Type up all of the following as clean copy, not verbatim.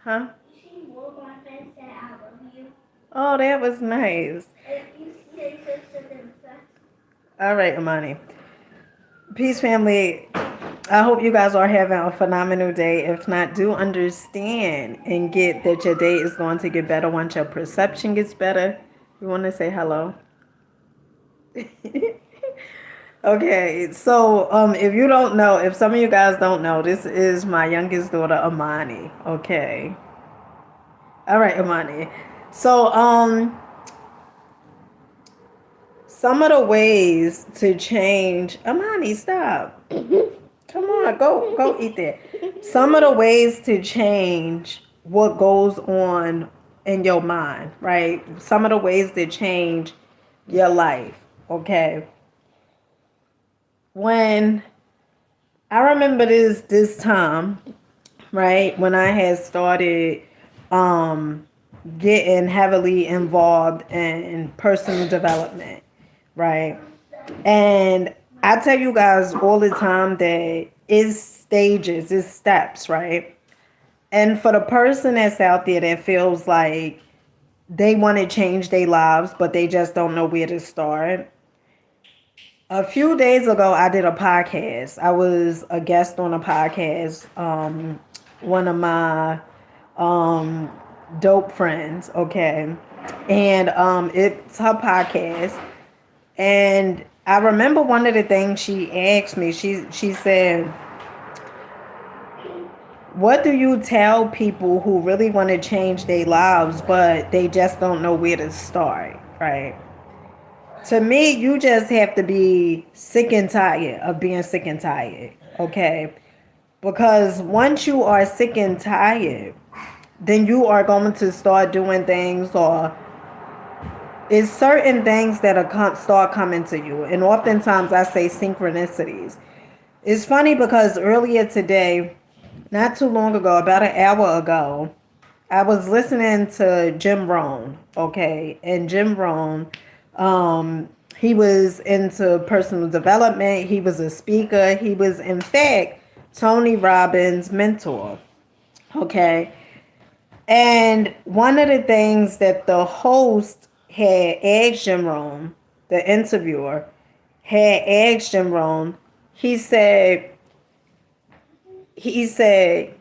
Huh? She wrote my friend said I love you. Oh, that was nice. If you say sister then first. All right, Amani. Peace, family. I hope you guys are having a phenomenal day. If not, do understand and get that your day is going to get better once your perception gets better. You want to say hello? Okay, so if you don't know, if some of you guys don't know, this is my youngest daughter, Amani. Okay. All right, Amani. So some of the ways to change, Amani, stop. Come on, go eat that. Some of the ways to change what goes on in your mind, right? Some of the ways to change your life. Okay. When I remember this time, right, when I had started um getting heavily involved in personal development, right? And I tell you guys all the time that it's stages, it's steps, right? And for the person that's out there that feels like they want to change their lives, but they just don't know where to start. A few days ago, I did a podcast. I was a guest on a podcast. One of my um, dope friends, okay, and it's her podcast. And I remember one of the things she asked me. She said, "What do you tell people who really want to change their lives, but they just don't know where to start?" Right? To me, you just have to be sick and tired of being sick and tired. Okay, because once you are sick and tired, then you are going to start doing things, or it's certain things that are start coming to you. And oftentimes I say synchronicities. It's funny because earlier today, not too long ago, about an hour ago, I was listening to Jim Rohn, okay? And Jim Rohn, he was into personal development. He was a speaker. He was, in fact, Tony Robbins' mentor, okay? And one of the things that the host had asked Jim Rohn, the interviewer, had asked Jim Rohn, he said, he said,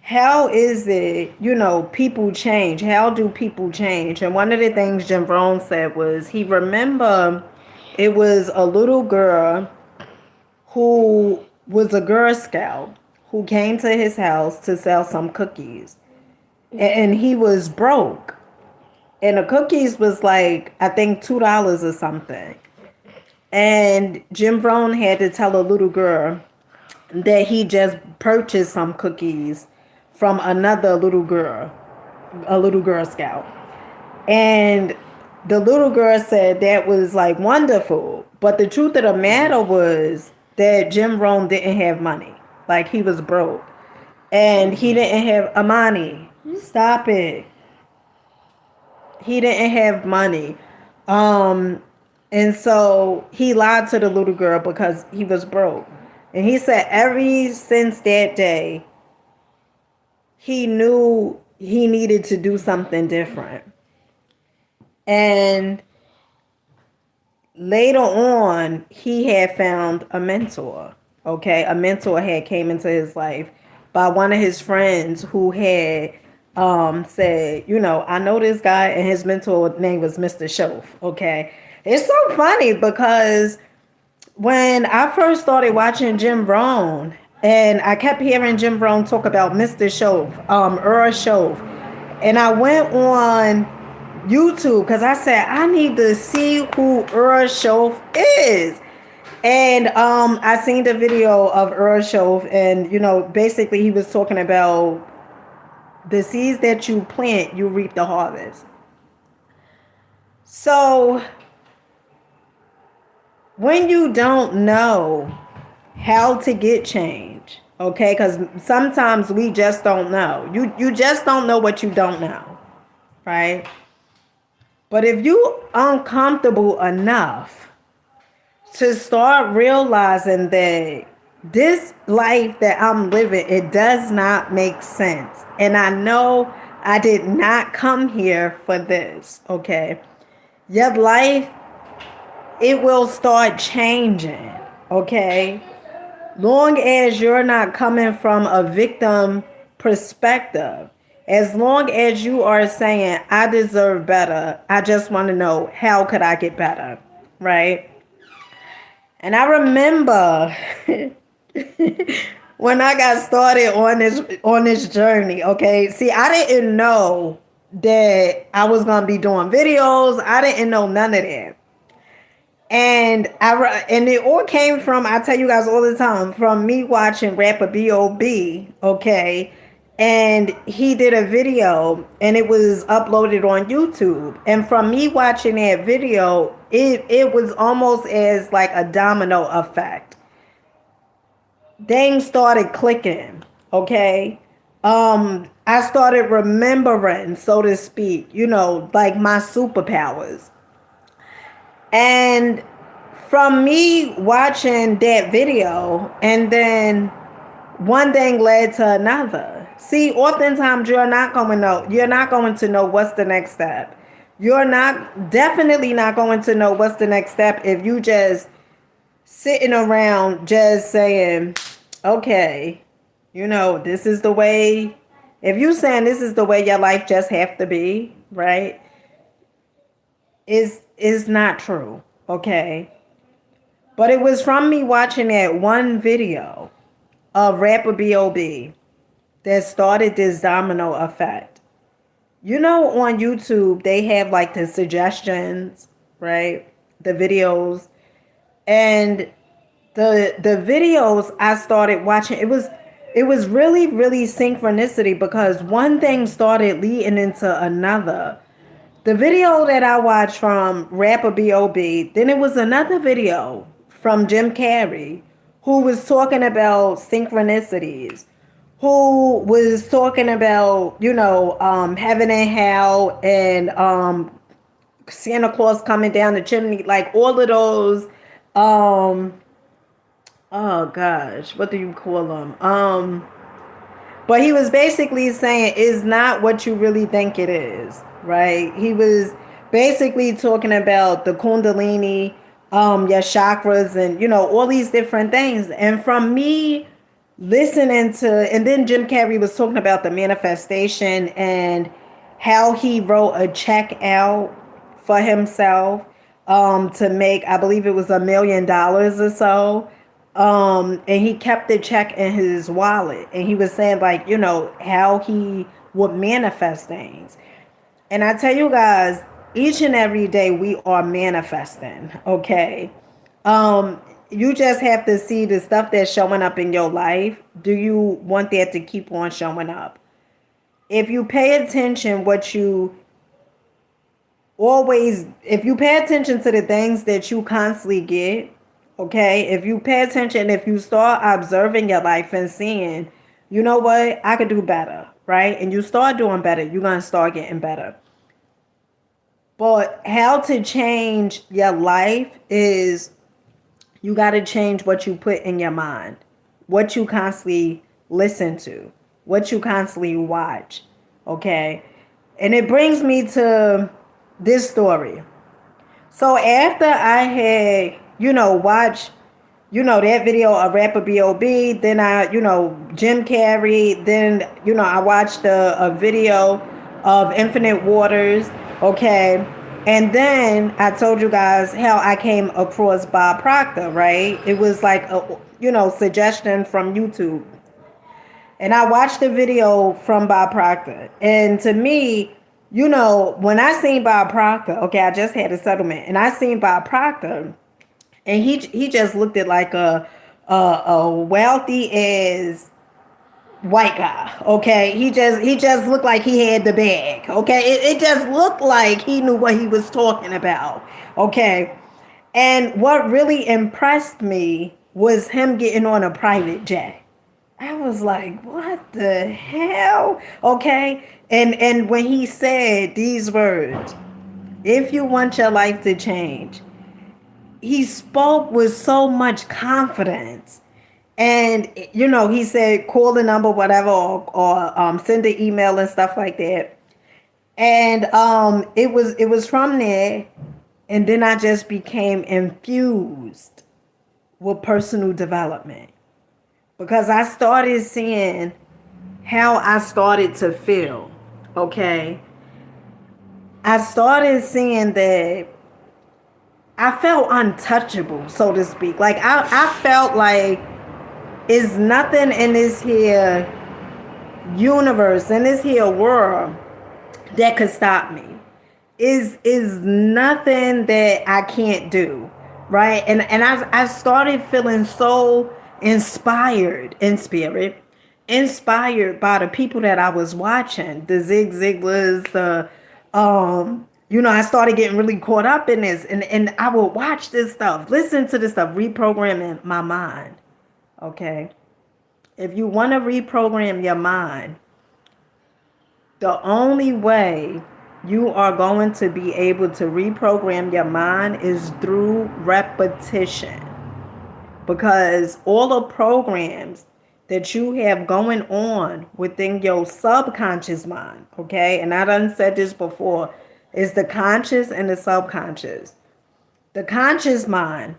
how is it, people change? How do people change? And one of the things Jim Rohn said was he remember it was a little girl who was a Girl Scout who came to his house to sell some cookies. And he was broke. And the cookies was like, I think $2 or something. And Jim Rohn had to tell a little girl that he just purchased some cookies from another little girl, a little Girl Scout. And the little girl said that was like wonderful. But the truth of the matter was that Jim Rohn didn't have money. Like he was broke. And he didn't have Amani. Stop it. He didn't have money. Um, and so he lied to the little girl because he was broke. And he said ever since that day, he knew he needed to do something different. And later on, he had found a mentor. Okay, a mentor had came into his life by one of his friends who had said, I know this guy, and his mentor name was Mr. Shoaf. Okay, it's so funny because when I first started watching Jim Rohn, and I kept hearing Jim Rohn talk about Mr. Shoaf, Earl Shoaf, and I went on YouTube because I said I need to see who Earl Shoaf is. And I seen the video of Earl Shoaf, and basically he was talking about the seeds that you plant, you reap the harvest. So when you don't know how to get change, okay, because sometimes we just don't know. You just don't know what you don't know, right? But if you uncomfortable enough to start realizing that this life that I'm living, it does not make sense. And I know I did not come here for this, okay? Your life, it will start changing, okay? Long as you're not coming from a victim perspective, as long as you are saying, I deserve better, I just want to know, how could I get better, right? And I remember when I got started on this journey, okay? See, I didn't know that I was going to be doing videos. I didn't know none of that. And it all came from, I tell you guys all the time, from me watching rapper B.O.B., okay? And he did a video and it was uploaded on YouTube. And from me watching that video, it was almost as like a domino effect. Things started clicking, okay? I started remembering, so to speak, like my superpowers. And from me watching that video, and then one thing led to another. See, oftentimes you're not going to know what's the next step. You're definitely not going to know what's the next step if you just sitting around just saying, okay, this is the way. If you saying this is the way your life just have to be, right? Is not true, okay? But it was from me watching that one video of rapper B.O.B. that started this domino effect. On YouTube, they have like the suggestions, right? The videos. And the videos I started watching, it was really, really synchronicity because one thing started leading into another. The video that I watched from rapper B.O.B., then it was another video from Jim Carrey, who was talking about synchronicities, who was talking about, heaven and hell and Santa Claus coming down the chimney, like all of those, oh gosh, what do you call them? But he was basically saying it's not what you really think it is, right? He was basically talking about the Kundalini, your chakras, and all these different things. And from me listening to, and then Jim Carrey was talking about the manifestation and how he wrote a check out for himself to make, I believe it was $1 million or so. And he kept the check in his wallet, and he was saying like, how he would manifest things. And I tell you guys, each and every day we are manifesting, okay? You just have to see the stuff that's showing up in your life. Do you want that to keep on showing up? If you pay attention if you pay attention to the things that you constantly get, okay, if you pay attention, if you start observing your life and seeing, you know what, I could do better, right? And you start doing better, you're going to start getting better. But how to change your life is you got to change what you put in your mind, what you constantly listen to, what you constantly watch, okay? And it brings me to this story. So after I had, watched, that video of rapper B.O.B., then Jim Carrey, then, I watched a video of Infinite Waters, okay? And then I told you guys how I came across Bob Proctor, right? It was like a, suggestion from YouTube. And I watched the video from Bob Proctor. And to me, when I seen Bob Proctor, okay, I just had a settlement, and I seen Bob Proctor, and he just looked at like a wealthy as white guy, okay? He just looked like he had the bag, okay? It just looked like he knew what he was talking about, okay? And what really impressed me was him getting on a private jet. I was like, what the hell? Okay? And when he said these words, if you want your life to change, he spoke with so much confidence. And he said call the number, whatever, or send an email and stuff like that. And it was from there, and then I just became infused with personal development because I started seeing how I started to feel. Okay, I started seeing that I felt untouchable, so to speak. Like I felt like it's nothing in this here universe, in this here world that could stop me. Is nothing that I can't do, right? And I started feeling so inspired in spirit, inspired by the people that I was watching, the Zig Ziglars, I started getting really caught up in this, and I would watch this stuff, listen to this stuff, reprogramming my mind. Okay, if you want to reprogram your mind, the only way you are going to be able to reprogram your mind is through repetition. Because all the programs that you have going on within your subconscious mind, okay, and I done said this before, is the conscious and the subconscious. The conscious mind,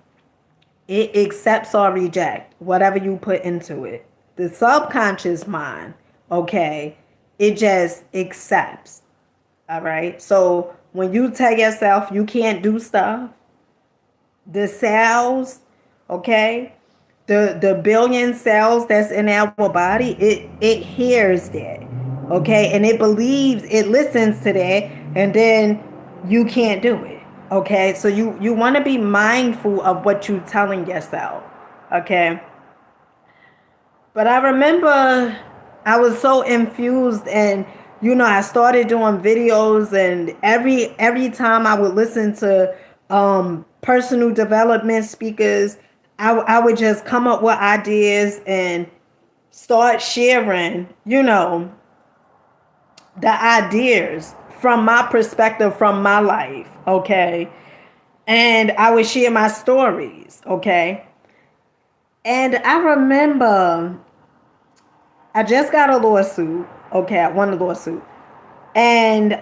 it accepts or rejects whatever you put into it. The subconscious mind, okay, it just accepts. All right. So when you tell yourself you can't do stuff, the cells, okay, the billion cells that's in our body, it hears that, okay, and it believes, it listens to that, and then you can't do it. Okay, so you want to be mindful of what you're telling yourself. Okay. But I remember I was so infused, and I started doing videos, and every time I would listen to personal development speakers, I would just come up with ideas and start sharing, the ideas from my perspective, from my life, okay? And I would share my stories, okay? And I remember I just got a lawsuit. Okay, I won a lawsuit. And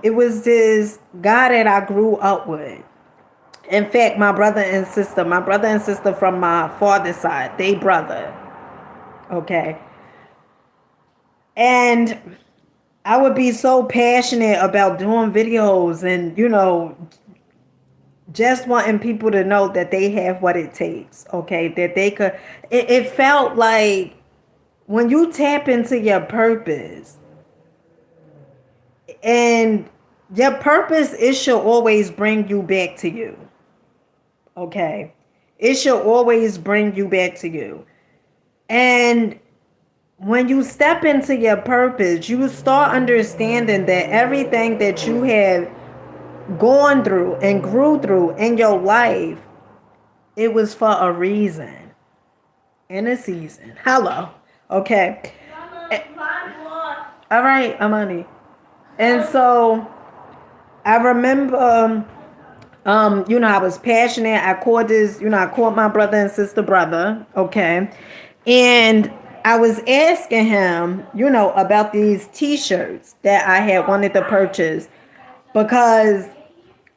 it was this guy that I grew up with. In fact, my brother and sister from my father's side, they brother. Okay. And I would be so passionate about doing videos and, just wanting people to know that they have what it takes. Okay. That they could, it felt like when you tap into your purpose, and your purpose, it should always bring you back to you. Okay. It should always bring you back to you. And when you step into your purpose, you start understanding that everything that you have gone through and grew through in your life, it was for a reason and a season. Hello. Okay. All right, Amani. And so I remember, I was passionate. I called my brother and sister brother. Okay. And I was asking him, about these t-shirts that I had wanted to purchase because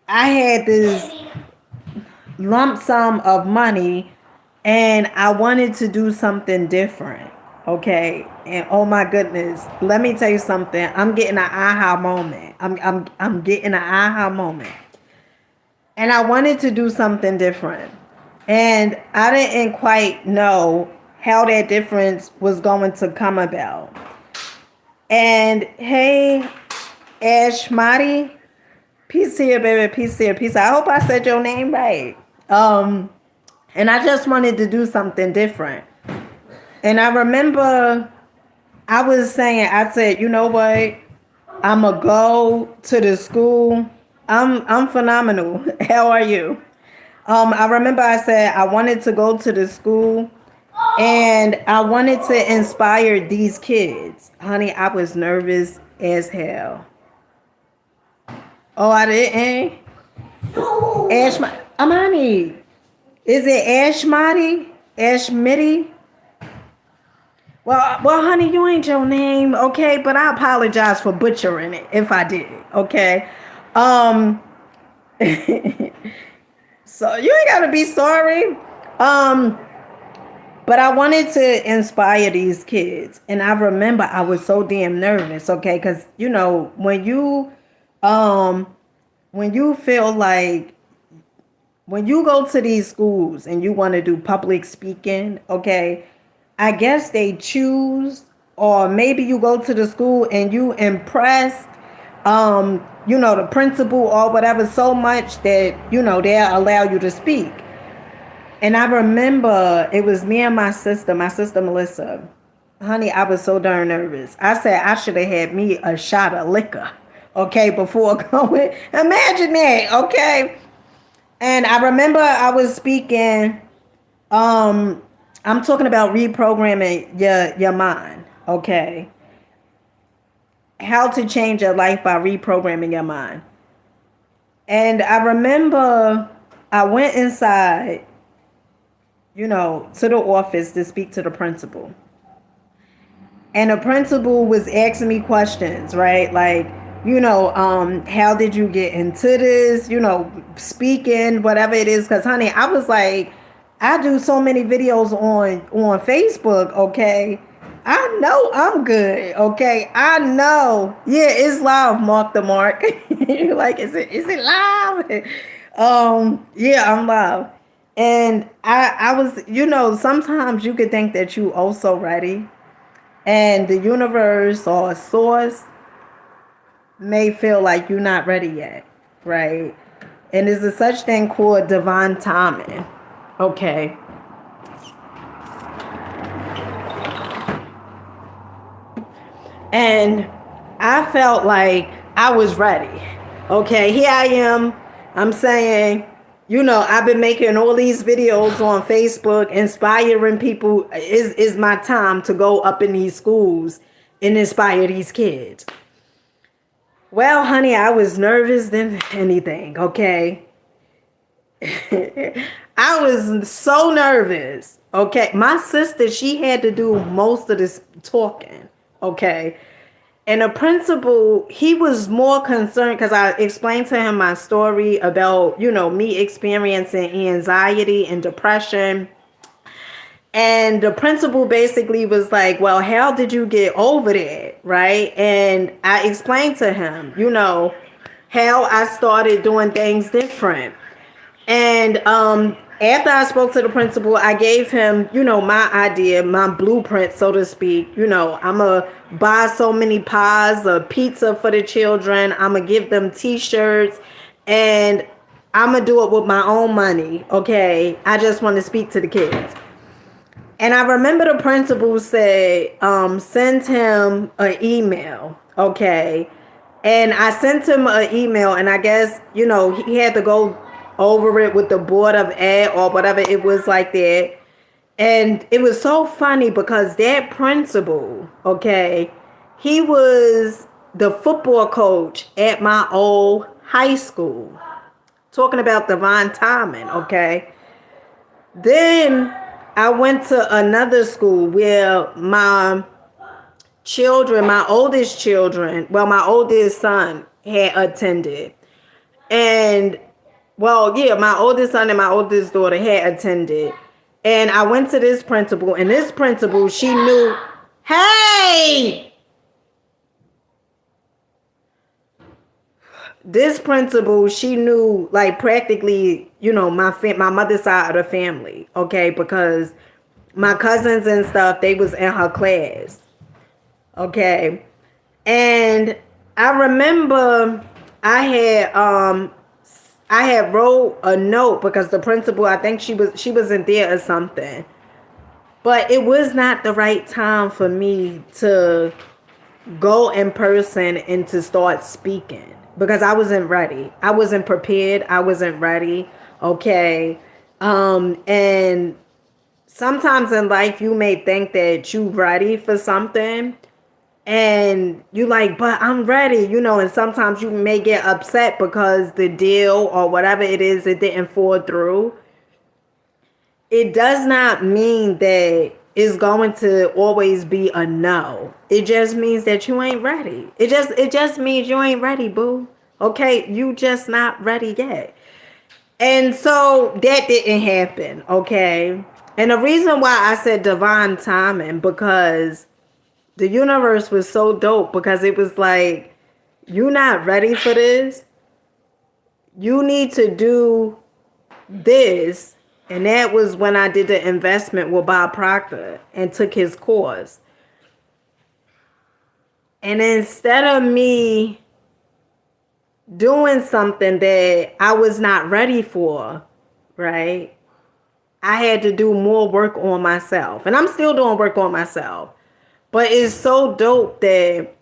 I had this lump sum of money and I wanted to do something different. Okay. And oh my goodness, let me tell you something. I'm getting an aha moment. I'm getting an aha moment. And I wanted to do something different. And I didn't quite know how that difference was going to come about. And hey, Ashmati, peace here, baby, peace here, peace. I hope I said your name right. And I just wanted to do something different. And I remember I said, you know what? I'm going to go to the school. I'm phenomenal. How are you? I remember I said I wanted to go to the school and I wanted to inspire these kids. Honey, I was nervous as hell. Oh, I didn't? Amani. Is it Ashmati? Ashmiti? Well, honey, you ain't your name, okay? But I apologize for butchering it if I did, okay? Um, so you ain't gotta be sorry. Um, but I wanted to inspire these kids, and I remember I was so damn nervous, okay? Because um, when you feel like when you go to these schools and you want to do public speaking, okay, I guess they choose, or maybe you go to the school and you impressed, the principal or whatever so much that, they'll allow you to speak. And I remember it was me and my sister Melissa. Honey, I was so darn nervous. I said I should have had me a shot of liquor, okay, before going. Imagine that, okay? And I remember I was speaking, I'm talking about reprogramming your mind, okay? How to change your life by reprogramming your mind. And I remember I went inside, to the office to speak to the principal. And the principal was asking me questions, right? Like, how did you get into this? Speaking, whatever it is. Because, honey, I was like, I do so many videos on Facebook, okay? I know I'm good, okay? I know. Yeah, it's live, Mark the Mark. You're like, is it live? Yeah, I'm live. And I was, sometimes you could think that you also ready. And the universe or source may feel like you're not ready yet, right? And there's a such thing called divine timing. Okay. And I felt like I was ready. Okay, here I am. I'm saying, I've been making all these videos on Facebook, inspiring people. Is my time to go up in these schools and inspire these kids. Well, honey, I was nervous than anything, okay? I was so nervous, okay? My sister, she had to do most of this talking, okay? And the principal, he was more concerned because I explained to him my story about, me experiencing anxiety and depression. And the principal basically was like, well, how did you get over that? Right. And I explained to him, how I started doing things different. And after I spoke to the principal, I gave him, my idea, my blueprint, so to speak. I'm going to buy so many pies of pizza for the children. I'm going to give them T-shirts. And I'm going to do it with my own money. Okay. I just want to speak to the kids. And I remember the principal said, send him an email, okay? And I sent him an email, and I guess, he had to go over it with the board of ed or whatever it was like that. And it was so funny because that principal, okay, he was the football coach at my old high school. Talking about divine timing, okay? Then I went to another school where my oldest son had attended. And, my oldest son and my oldest daughter had attended. And I went to this principal, and this principal, she knew, hey! This principal, she knew like practically, my mother's side of the family, okay? Because my cousins and stuff, they was in her class, okay? And I remember I had wrote a note because the principal, I think she wasn't there or something. But it was not the right time for me to go in person and to start speaking because I wasn't ready. I wasn't prepared. I wasn't ready. Okay. And sometimes in life you may think that you ready for something and you like, but I'm ready, and sometimes you may get upset because the deal or whatever it is, it didn't fall through. It does not mean that is going to always be a no. It just means that you ain't ready. It just means you ain't ready, boo. Okay, you just not ready yet. And so that didn't happen, okay? And the reason why I said divine timing, because the universe was so dope, because it was like, you're not ready for this. You need to do this. And that was when I did the investment with Bob Proctor and took his course. And instead of me doing something that I was not ready for, right? I had to do more work on myself. And I'm still doing work on myself. But it's so dope that,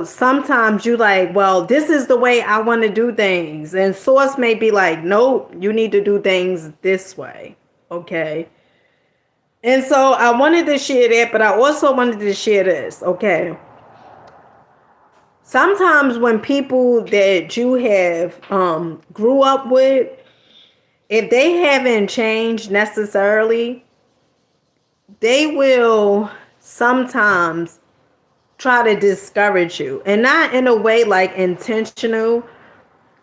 sometimes you like, well, this is the way I want to do things. And source may be like, nope, you need to do things this way. Okay. And so I wanted to share that, but I also wanted to share this. Okay. Sometimes when people that you have grew up with, if they haven't changed necessarily, they will sometimes try to discourage you. And not in a way like intentional.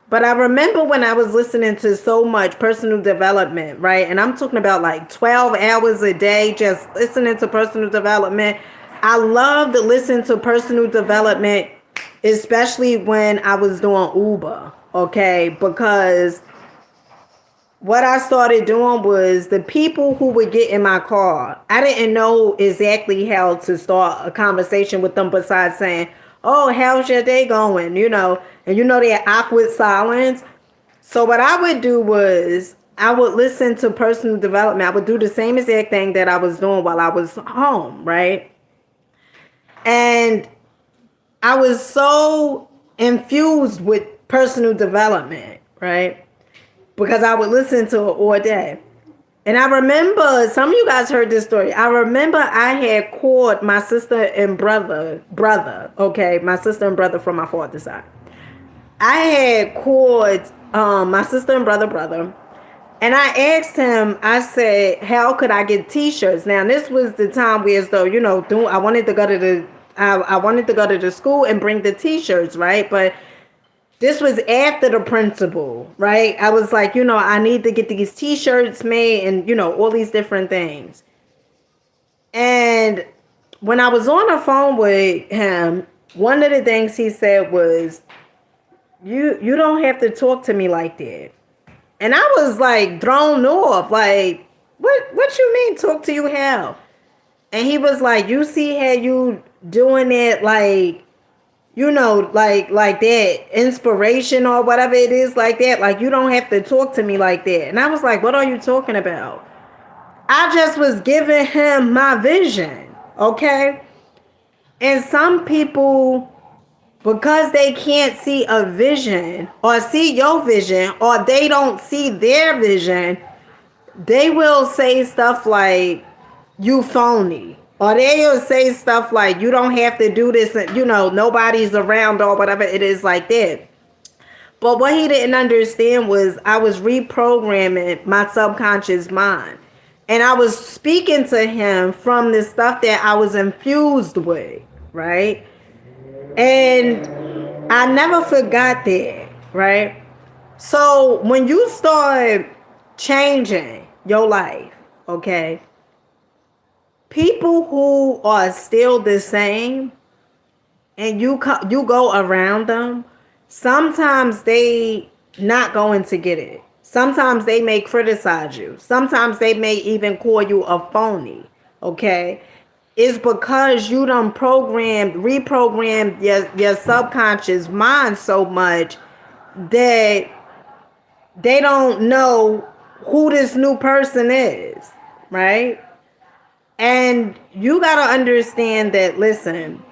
But I remember when I was listening to so much personal development, right? And I'm talking about like 12 hours a day just listening to personal development. I love to listen to personal development, especially when I was doing Uber, okay? Because what I started doing was the people who would get in my car, I didn't know exactly how to start a conversation with them besides saying, oh, how's your day going? And that awkward silence. So what I would do was I would listen to personal development. I would do the same exact thing that I was doing while I was home, right? And I was so infused with personal development, right? Because I would listen to it all day. And I remember, some of you guys heard this story. I remember I had called my sister and brother, okay? My sister and brother from my father's side. I had called my sister and brother. And I asked him, I said, how could I get t-shirts? Now, this was the time where, as though, I wanted to go to the school and bring the t-shirts, right? But this was after the principal, right? I was like, I need to get these t-shirts made and, all these different things. And when I was on the phone with him, one of the things he said was, you don't have to talk to me like that. And I was like thrown off, like, what you mean talk to you how? And he was like, you see how you doing it like, like that inspiration or whatever it is like that. Like, you don't have to talk to me like that. And I was like, what are you talking about? I just was giving him my vision. Okay. And some people, because they can't see a vision or see your vision, or they don't see their vision, they will say stuff like, you phony. Or they'll say stuff like, you don't have to do this, and nobody's around or whatever it is like that. But what he didn't understand was I was reprogramming my subconscious mind. And I was speaking to him from the stuff that I was infused with, right? And I never forgot that, right? So when you start changing your life, okay, people who are still the same and you go around them, sometimes they not going to get it. Sometimes they may criticize you. Sometimes they may even call you a phony, okay? It's because you done reprogrammed your subconscious mind so much that they don't know who this new person is, right? And you got to understand that, listen,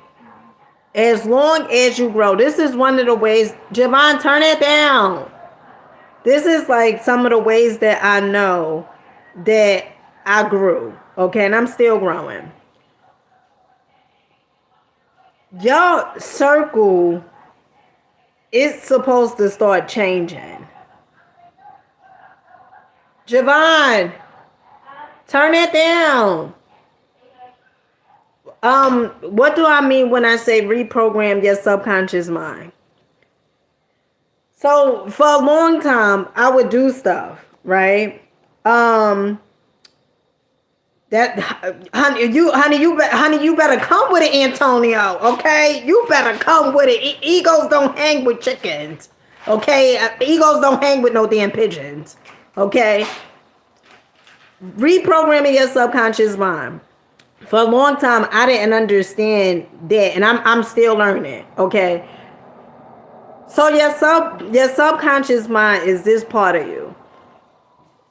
as long as you grow, this is one of the ways, Javon, turn it down. This is like some of the ways that I know that I grew, okay? And I'm still growing. Your circle is supposed to start changing. Javon, turn it down. What do I mean when I say reprogram your subconscious mind? So for a long time, I would do stuff, right? Um, that honey, you better come with it, Antonio. Okay, you better come with it. Egos don't hang with chickens. Okay, egos don't hang with no damn pigeons. Okay, reprogramming your subconscious mind. For a long time, I didn't understand that, and I'm still learning. Okay, so your subconscious mind is this part of you.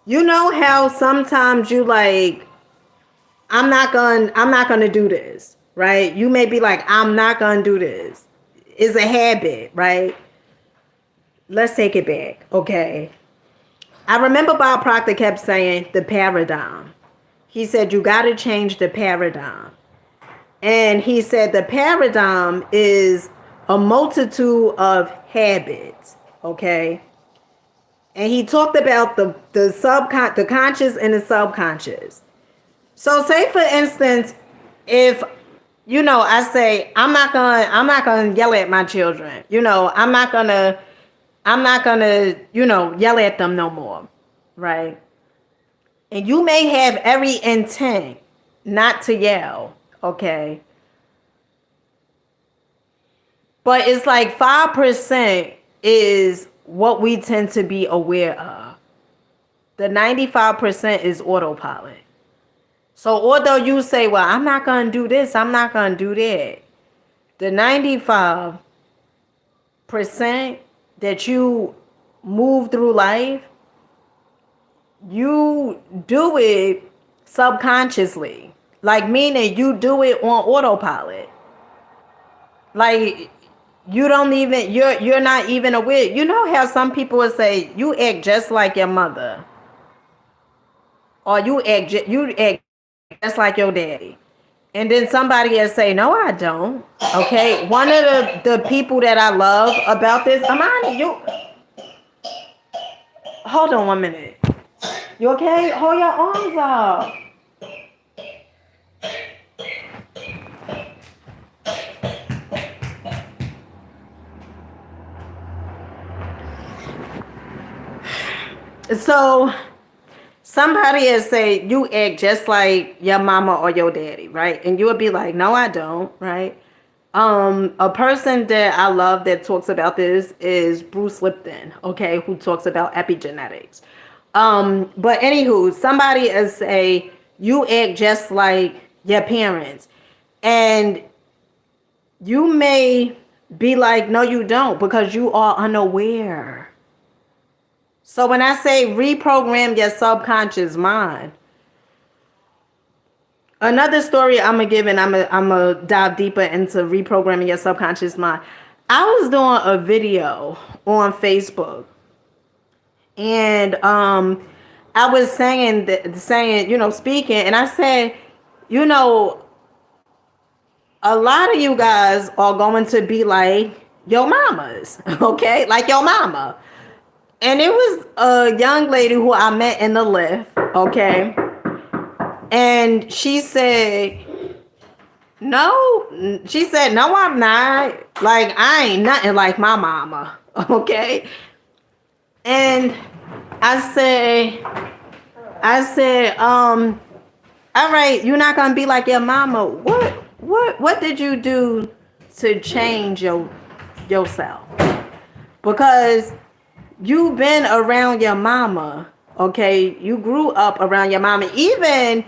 You know how sometimes you like, I'm not gonna do this, right? You may be like, I'm not gonna do this. It's a habit, right? Let's take it back, okay? I remember Bob Proctor kept saying the paradigm. He said you got to change the paradigm. And he said the paradigm is a multitude of habits, okay? And he talked about the conscious and the subconscious. So say for instance, if I say I'm not gonna yell at my children. I'm not gonna yell at them no more, right? And you may have every intent not to yell, okay? But it's like 5% is what we tend to be aware of. The 95% is autopilot. So although you say, well, I'm not going to do this, I'm not going to do that, the 95% that you move through life, you do it subconsciously. Like, meaning you do it on autopilot. Like, you're not even aware. You know how some people would say, you act just like your mother. Or you act just like your daddy. And then somebody will say, no, I don't. Okay. One of the people that I love about this, Amani, hold on 1 minute. You okay? Hold your arms up. So somebody will say, you act just like your mama or your daddy, right? And you would be like, no, I don't, right? A person that I love that talks about this is Bruce Lipton, okay, who talks about epigenetics. But anywho, somebody is say you act just like your parents, and you may be like, no, you don't, because you are unaware. So when I say reprogram your subconscious mind, another story I'm gonna give, and I'm gonna dive deeper into reprogramming your subconscious mind. I was doing a video on Facebook, and I was speaking, and I said, a lot of you guys are going to be like your mamas, okay, like your mama. And it was a young lady who I met in the lift, okay, and she said, no, I'm not. Like, I ain't nothing like my mama. Okay. And I said, all right, you're not gonna be like your mama. What did you do to change yourself? Because you've been around your mama, okay? You grew up around your mama. Even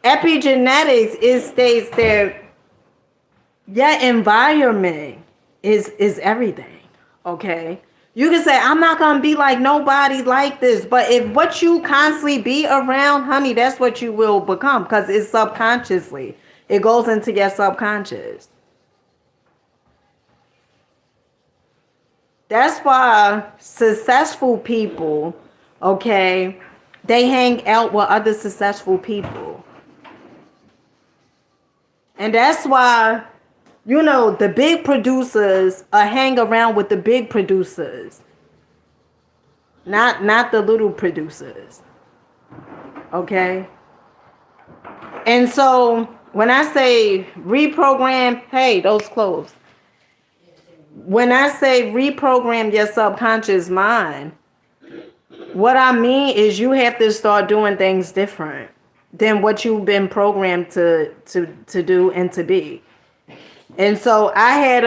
epigenetics, it states that your environment is everything, okay? You can say, I'm not gonna be like nobody like this, but if what you constantly be around, honey, that's what you will become, because it's subconsciously. It goes into your subconscious. That's why successful people, okay, they hang out with other successful people. And that's why, the big producers hang around with the big producers, not the little producers. Okay? And so When I say reprogram, hey, those clothes. When I say reprogram your subconscious mind, what I mean is you have to start doing things different than what you've been programmed to do and to be. And so I had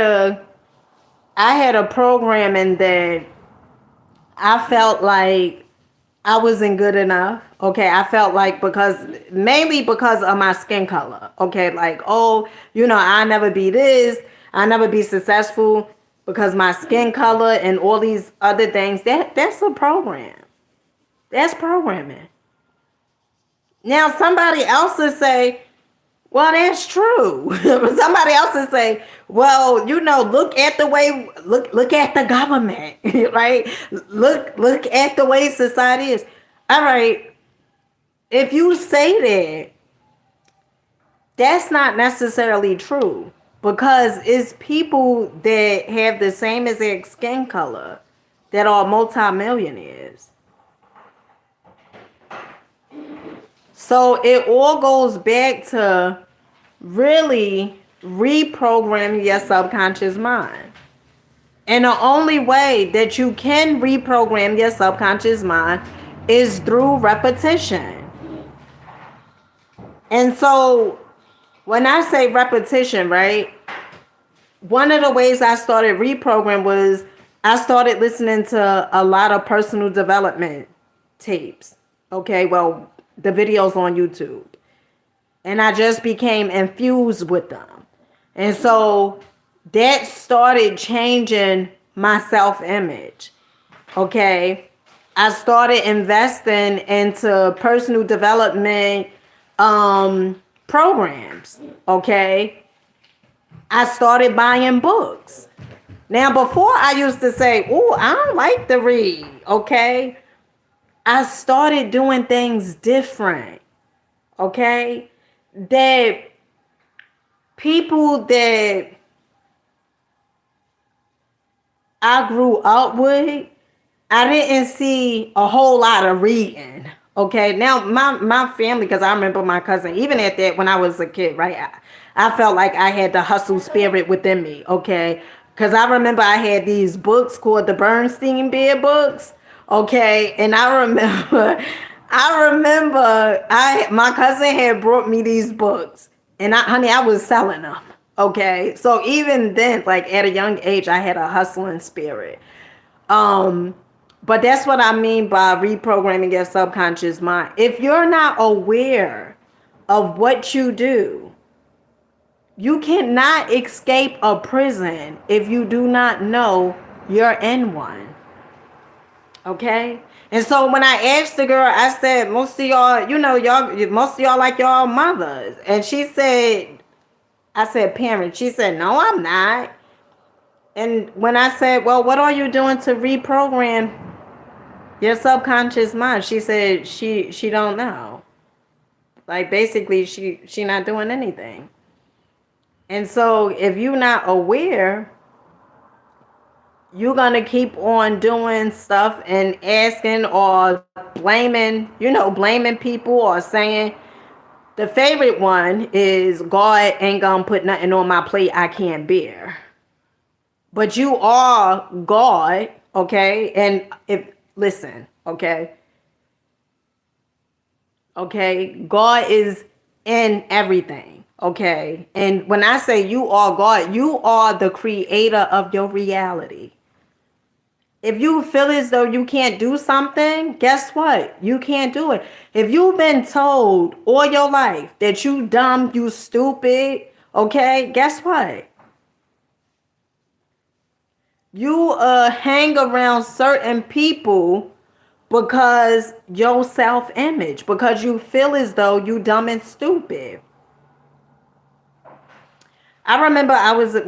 a programming that I felt like I wasn't good enough. Okay, I felt like mainly because of my skin color. Okay, like, oh, I never be this, I never be successful because my skin color and all these other things. That's a program. That's programming. Now somebody else will say, well, that's true. But somebody else will say, well, look at the way look at the government, right? Look at the way society is. All right, if you say that, that's not necessarily true because it's people that have the same exact skin color that are multimillionaires. So it all goes back to really reprogramming your subconscious mind. And the only way that you can reprogram your subconscious mind is through repetition. And so when I say repetition, right, one of the ways I started reprogram was I started listening to a lot of personal development tapes. Okay, well, the videos on YouTube. And I just became infused with them. And so that started changing my self-image. Okay. I started investing into personal development programs. Okay. I started buying books. Now, before I used to say, oh, I don't like to read. Okay. I started doing things different. Okay. That people that I grew up with, I didn't see a whole lot of reading. Okay, now my family, because I remember my cousin, even at that when I was a kid, right? I felt like I had the hustle spirit within me. Okay, because I remember I had these books called the Bernstein Bear books. Okay, and I remember, my cousin had brought me these books, and I was selling them. Okay, so even then, like at a young age, I had a hustling spirit. Um, but that's what I mean by reprogramming your subconscious mind. If you're not aware of what you do, you cannot escape a prison if you do not know you're in one. Okay? And so when I asked the girl, I said, most of y'all, most of y'all like y'all mothers. And she said, I said, parents. She said, no, I'm not. And when I said, well, what are you doing to reprogram your subconscious mind? She said she don't know. Like basically she not doing anything. And so if you're not aware, you're gonna keep on doing stuff and asking or blaming people or saying the favorite one is God ain't gonna put nothing on my plate I can't bear. But you are God, okay? And listen, okay? Okay, God is in everything. Okay, and when I say you are God, you are the creator of your reality. If you feel as though you can't do something, guess what? You can't do it. If you've been told all your life that you dumb, you stupid, okay, guess what? You hang around certain people because your self-image, because you feel as though you dumb and stupid. I remember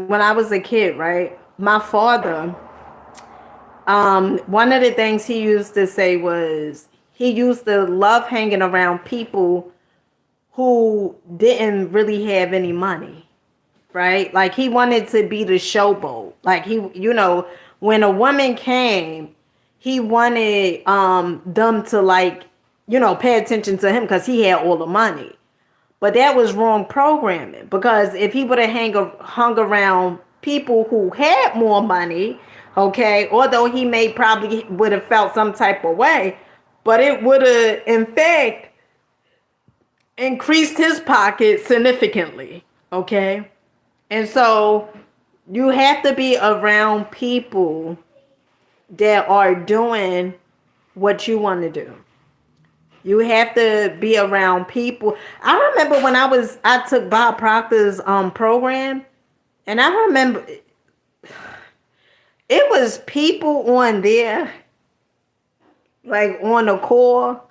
when I was a kid, right? My father, one of the things he used to say was he used to love hanging around people who didn't really have any money, right? Like he wanted to be the showboat. Like when a woman came, he wanted them to pay attention to him because he had all the money. But that was wrong programming, because if he would have hung around people who had more money, okay, although he may probably would have felt some type of way, but it would have, in fact, increased his pocket significantly, okay? And so you have to be around people that are doing what you want to do. You have to be around people. I remember when I took Bob Proctor's program, and I remember it was people on there, like on the core,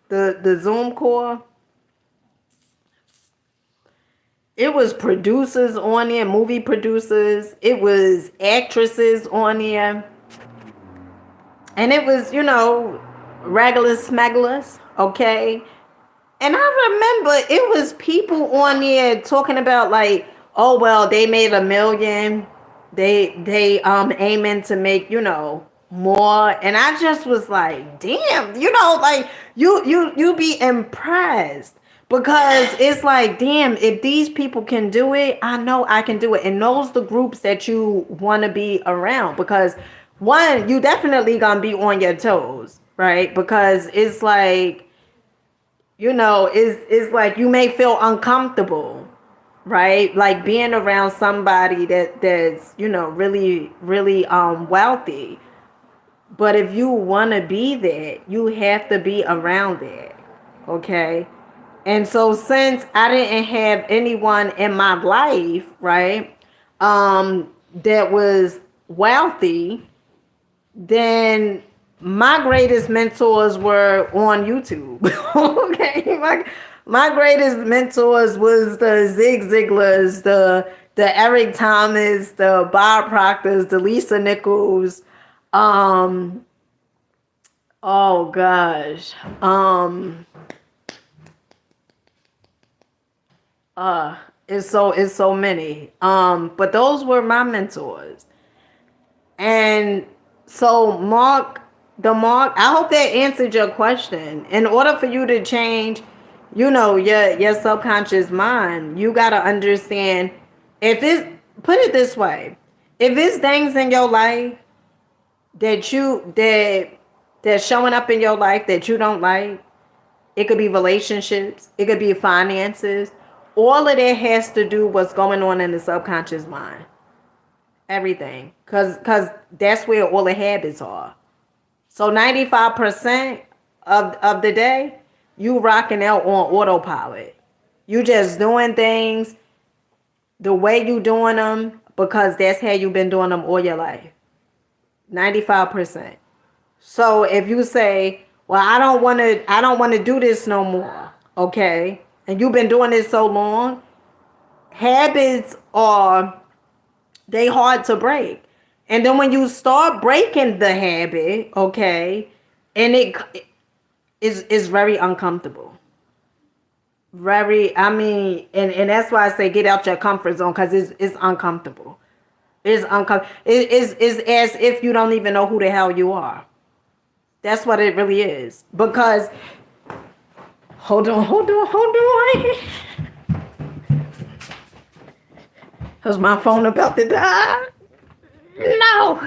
the Zoom core. It was producers on there, movie producers. It was actresses on there. And it was, regular smugglers, okay? And I remember it was people on there talking about like, oh well, they made $1 million. They aiming to make, more. And I just was like, damn, like you be impressed. Because it's like, damn, if these people can do it, I know I can do it. And those the groups that you want to be around. Because one, you definitely gonna be on your toes, right? Because it's like, it's like you may feel uncomfortable, right? Like being around somebody that's really, really wealthy. But if you want to be that, you have to be around that, okay? And so since I didn't have anyone in my life, right, that was wealthy, then my greatest mentors were on YouTube. Okay, my greatest mentors was the Zig Ziglars, the Eric Thomas, the Bob Proctors, the Lisa Nichols. Oh gosh. It's so many. But those were my mentors. And so Mark, I hope that answered your question. In order for you to change, your subconscious mind, you gotta understand, put it this way, if it's things in your life that's showing up in your life that you don't like, it could be relationships, it could be finances. All of that has to do with what's going on in the subconscious mind. Everything. Because that's where all the habits are. So 95% of the day, you rocking out on autopilot. You just doing things the way you doing them because that's how you've been doing them all your life. 95%. So if you say, well, I don't want to do this no more, okay? And you've been doing this so long, habits they hard to break. And then when you start breaking the habit, okay, and it is very uncomfortable. And that's why I say get out your comfort zone, because it's uncomfortable. It's uncomfortable. It's as if you don't even know who the hell you are. That's what it really is. Because hold on. Was my phone about to die? No.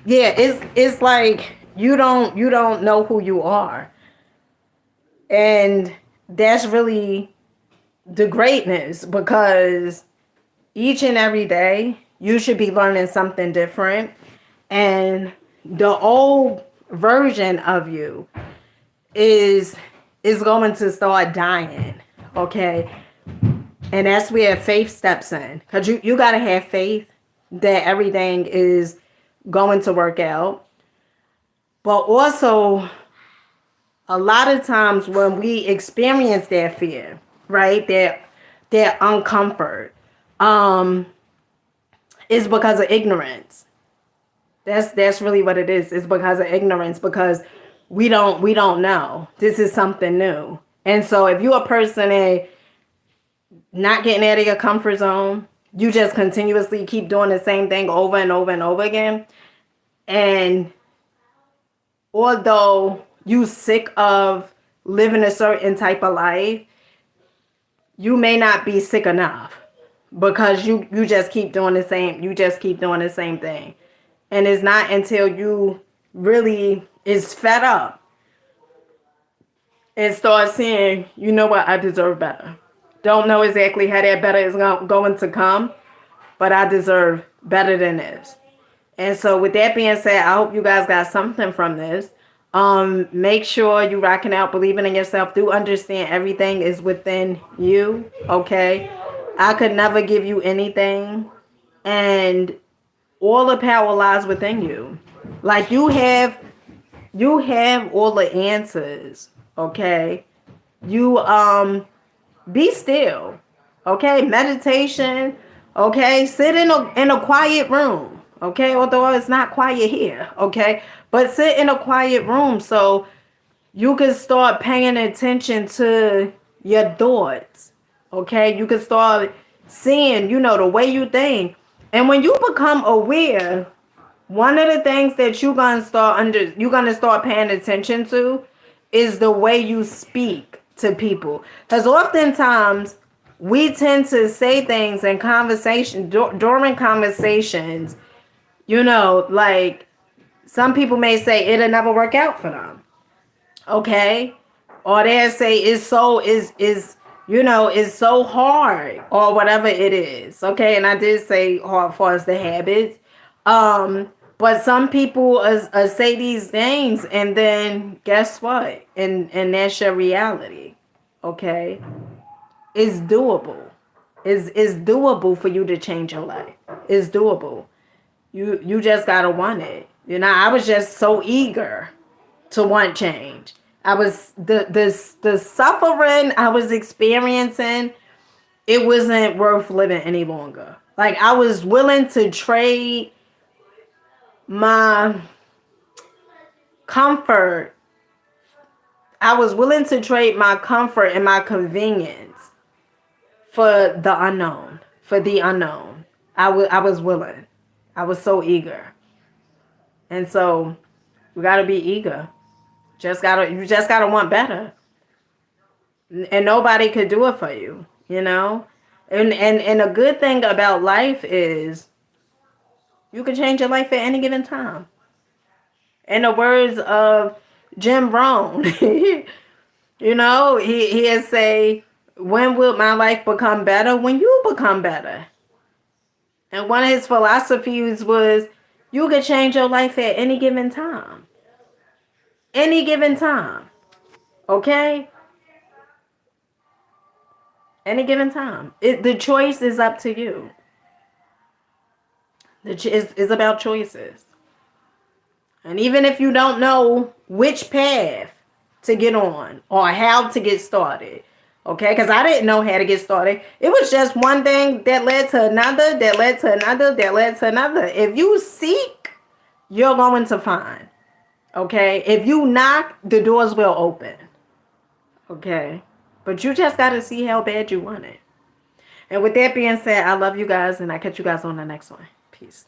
Yeah, it's like you don't know who you are. And that's really the greatness, because each and every day you should be learning something different. And the old version of you is going to start dying. Okay. And that's where faith steps in. Because you got to have faith that everything is going to work out. But also, a lot of times when we experience that fear, right, that uncomfort, is because of ignorance. That's really what it is. It's because of ignorance, because we don't know. This is something new. And so if you're a person not getting out of your comfort zone, you just continuously keep doing the same thing over and over and over again. And although you sick of living a certain type of life, you may not be sick enough because you just keep doing the same. You just keep doing the same thing. And it's not until you really is fed up and start saying, you know what, I deserve better. Don't know exactly how that better is going to come, but I deserve better than this. And so with that being said, I hope you guys got something from this. Make sure you rocking out, believing in yourself. Do understand everything is within you. Okay. I could never give you anything. And all the power lies within you. Like you have all the answers. Okay. You be still. Okay. Meditation. Okay. Sit in a quiet room. Okay, although it's not quiet here, okay? But sit in a quiet room so you can start paying attention to your thoughts, okay? You can start seeing, the way you think. And when you become aware, one of the things that you're gonna start paying attention to is the way you speak to people. Because oftentimes we tend to say things in conversation during conversations. Like some people may say it'll never work out for them. Okay. Or they'll say it's so hard or whatever it is. Okay. And I did say hard for us the habits. But some people say these things and then guess what? And that's your reality. Okay. It's doable. It's doable for you to change your life. It's doable. You just gotta want it. I was just so eager to want change. I was the suffering I was experiencing, it wasn't worth living any longer. Like I was willing to trade my comfort. I was willing to trade my comfort and my convenience for the unknown. For the unknown. I was willing. I was so eager. And so you gotta be eager. You just gotta want better. And nobody could do it for you, And a good thing about life is you can change your life at any given time. In the words of Jim Rohn, he has say, when will my life become better? When you become better. And one of his philosophies was, you can change your life at any given time. Any given time. Okay? Any given time. The choice is up to you. It's about choices. And even if you don't know which path to get on or how to get started, okay, because I didn't know how to get started. It was just one thing that led to another, that led to another, that led to another. If you seek, you're going to find. Okay? If you knock, the doors will open. Okay? But you just got to see how bad you want it. And with that being said, I love you guys, and I catch you guys on the next one. Peace.